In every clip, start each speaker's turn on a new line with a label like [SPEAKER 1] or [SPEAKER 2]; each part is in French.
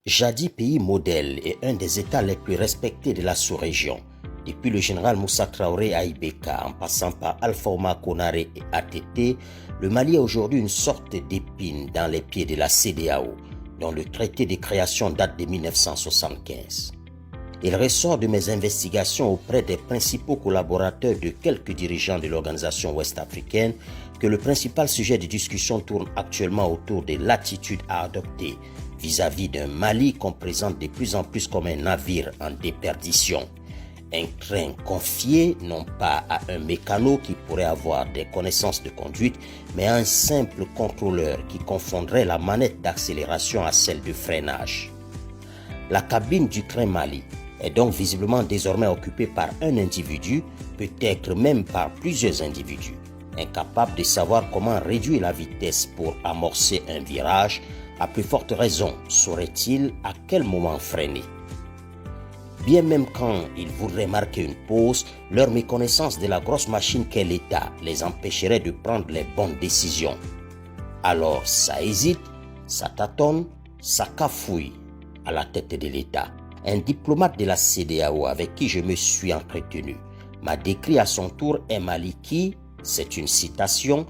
[SPEAKER 1] Jadis pays modèle et un des États les plus respectés de la sous-région, depuis le général Moussa Traoré à Ibeka, en passant par Alpha Oumar Konaré et ATT, le Mali est aujourd'hui une sorte d'épine dans les pieds de la CEDEAO, dont le traité de création date de 1975. Il ressort de mes investigations auprès des principaux collaborateurs de quelques dirigeants de l'organisation ouest-africaine que le principal sujet de discussion tourne actuellement autour de l'attitude à adopter vis-à-vis d'un Mali qu'on présente de plus en plus comme un navire en déperdition. Un train confié non pas à un mécano qui pourrait avoir des connaissances de conduite, mais à un simple contrôleur qui confondrait la manette d'accélération à celle de freinage. La cabine du train Mali est donc visiblement désormais occupée par un individu, peut-être même par plusieurs individus, incapables de savoir comment réduire la vitesse pour amorcer un virage. À plus forte raison, saurait-il à quel moment freiner? Bien même quand ils voudraient marquer une pause, leur méconnaissance de la grosse machine qu'est l'État les empêcherait de prendre les bonnes décisions. Alors ça hésite, ça tâtonne, ça cafouille à la tête de l'État. Un diplomate de la CEDEAO avec qui je me suis entretenu m'a décrit à son tour un Mali qui, c'est une citation,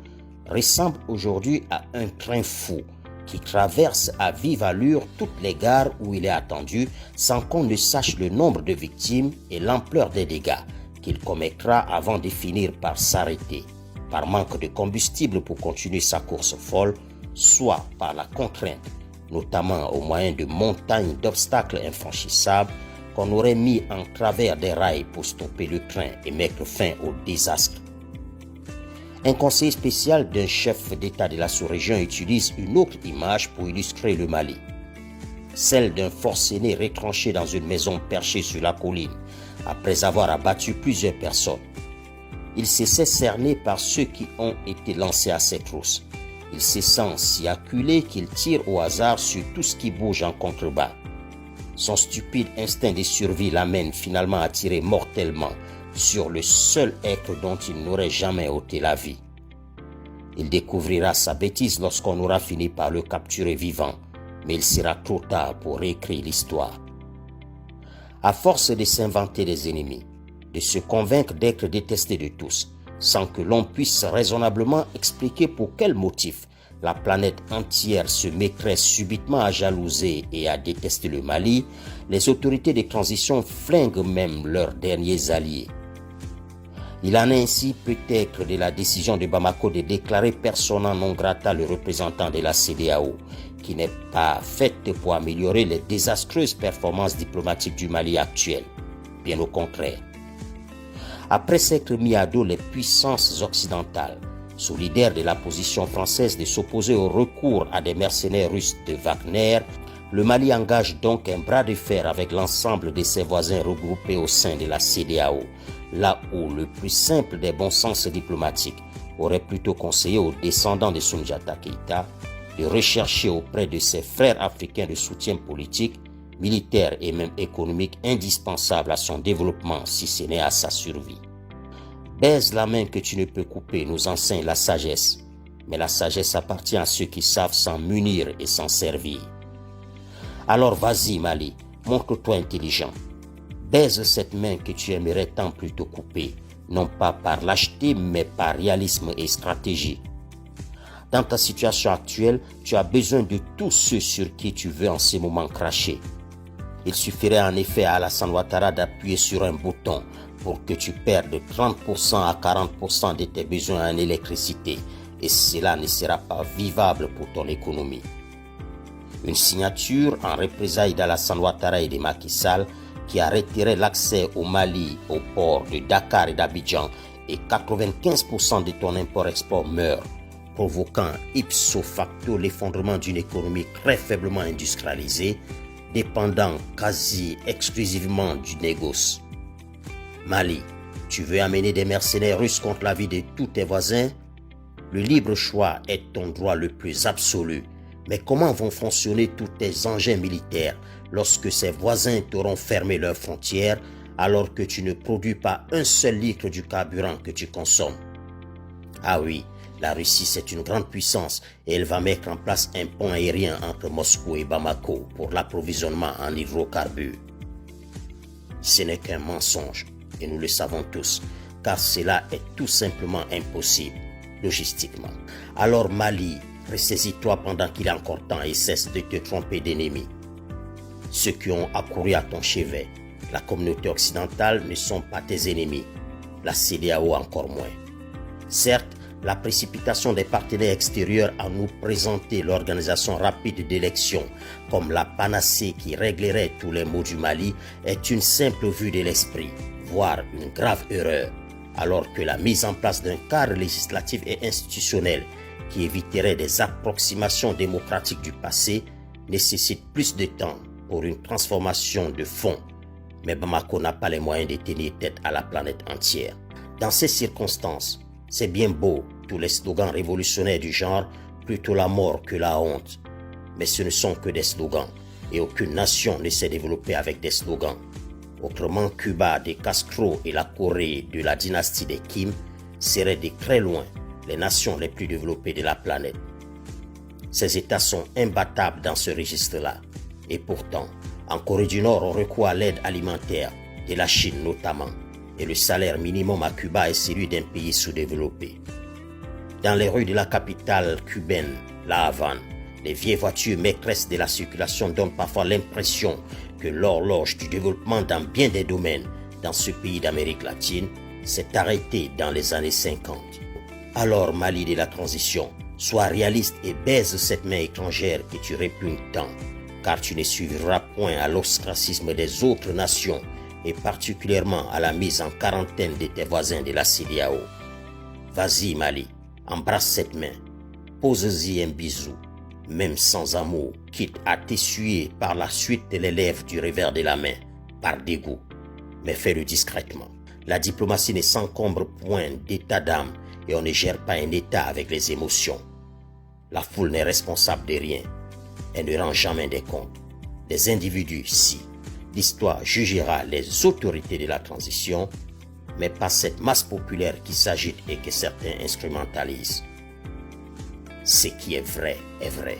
[SPEAKER 1] ressemble aujourd'hui à un train fou qui traverse à vive allure toutes les gares où il est attendu sans qu'on ne sache le nombre de victimes et l'ampleur des dégâts qu'il commettra avant de finir par s'arrêter, par manque de combustible pour continuer sa course folle, soit par la contrainte, notamment au moyen de montagnes d'obstacles infranchissables qu'on aurait mis en travers des rails pour stopper le train et mettre fin au désastre. Un conseiller spécial d'un chef d'État de la sous-région utilise une autre image pour illustrer le Mali. Celle d'un forcené retranché dans une maison perchée sur la colline, après avoir abattu plusieurs personnes. Il se sait cerné par ceux qui ont été lancés à ses trousses. Il se sent si acculé qu'il tire au hasard sur tout ce qui bouge en contrebas. Son stupide instinct de survie l'amène finalement à tirer mortellement sur le seul être dont il n'aurait jamais ôté la vie. Il découvrira sa bêtise lorsqu'on aura fini par le capturer vivant, mais il sera trop tard pour réécrire l'histoire. À force de s'inventer des ennemis, de se convaincre d'être détesté de tous, sans que l'on puisse raisonnablement expliquer pour quel motif la planète entière se mettrait subitement à jalouser et à détester le Mali, les autorités de transition flinguent même leurs derniers alliés. Il en est ainsi peut-être de la décision de Bamako de déclarer persona non grata le représentant de la CEDEAO, qui n'est pas faite pour améliorer les désastreuses performances diplomatiques du Mali actuel. Bien au contraire. Après s'être mis à dos les puissances occidentales, solidaires de la position française de s'opposer au recours à des mercenaires russes de Wagner, le Mali engage donc un bras de fer avec l'ensemble de ses voisins regroupés au sein de la CEDEAO, là où le plus simple des bons sens diplomatiques aurait plutôt conseillé aux descendants de Soundiata Keïta de rechercher auprès de ses frères africains le soutien politique, militaire et même économique indispensable à son développement si ce n'est à sa survie. Baise la main que tu ne peux couper, nous enseigne la sagesse, mais la sagesse appartient à ceux qui savent s'en munir et s'en servir. Alors vas-y Mali, montre-toi intelligent. Baise cette main que tu aimerais tant plutôt couper, non pas par lâcheté, mais par réalisme et stratégie. Dans ta situation actuelle, tu as besoin de tous ceux sur qui tu veux en ces moments cracher. Il suffirait en effet à Alassane Ouattara d'appuyer sur un bouton pour que tu perdes 30% à 40% de tes besoins en électricité, et cela ne sera pas vivable pour ton économie. Une signature en représailles d'Alassane Ouattara et de Macky Sall qui arrêterait l'accès au Mali, aux ports de Dakar et d'Abidjan, et 95% de ton import-export meurt, provoquant ipso facto l'effondrement d'une économie très faiblement industrialisée, dépendant quasi exclusivement du négoce. Mali, tu veux amener des mercenaires russes contre la vie de tous tes voisins? Le libre choix est ton droit le plus absolu. Mais comment vont fonctionner tous tes engins militaires lorsque ces voisins t'auront fermé leurs frontières alors que tu ne produis pas un seul litre du carburant que tu consommes? Ah oui, La Russie, c'est une grande puissance et elle va mettre en place un pont aérien entre Moscou et Bamako pour l'approvisionnement en hydrocarbures. Ce n'est qu'un mensonge et nous le savons tous, car cela est tout simplement impossible, logistiquement. Alors Mali, ressaisis-toi pendant qu'il est encore temps et cesse de te tromper d'ennemis. Ceux qui ont accouru à ton chevet, la communauté occidentale, ne sont pas tes ennemis, la CEDEAO encore moins. Certes, la précipitation des partenaires extérieurs à nous présenter l'organisation rapide d'élections comme la panacée qui réglerait tous les maux du Mali est une simple vue de l'esprit, voire une grave erreur, alors que la mise en place d'un cadre législatif et institutionnel qui éviterait des approximations démocratiques du passé nécessite plus de temps pour une transformation de fond. Mais Bamako n'a pas les moyens de tenir tête à la planète entière. Dans ces circonstances, c'est bien beau, tous les slogans révolutionnaires du genre « plutôt la mort que la honte ». Mais ce ne sont que des slogans, et aucune nation ne s'est développée avec des slogans. Autrement, Cuba de Castro et la Corée de la dynastie des Kim seraient de très loin les nations les plus développées de la planète. Ces États sont imbattables dans ce registre-là. Et pourtant, en Corée du Nord, on recourt à l'aide alimentaire, de la Chine notamment, et le salaire minimum à Cuba est celui d'un pays sous-développé. Dans les rues de la capitale cubaine, La Havane, les vieilles voitures maîtresses de la circulation donnent parfois l'impression que l'horloge du développement dans bien des domaines dans ce pays d'Amérique latine s'est arrêtée dans les années 50. Alors Mali de la transition, sois réaliste et baise cette main étrangère que tu répugnes tant, car tu ne suivras point à l'ostracisme des autres nations et particulièrement à la mise en quarantaine de tes voisins de la CEDEAO. Vas-y Mali, embrasse cette main, pose-y un bisou, même sans amour, quitte à t'essuyer par la suite les lèvres du revers de la main, par dégoût, mais fais-le discrètement. La diplomatie ne s'encombre point d'état d'âme et on ne gère pas un état avec les émotions. La foule n'est responsable de rien, elle ne rend jamais des comptes. Les individus, si. L'histoire jugera les autorités de la transition, mais pas cette masse populaire qui s'agite et que certains instrumentalisent. Ce qui est vrai est vrai.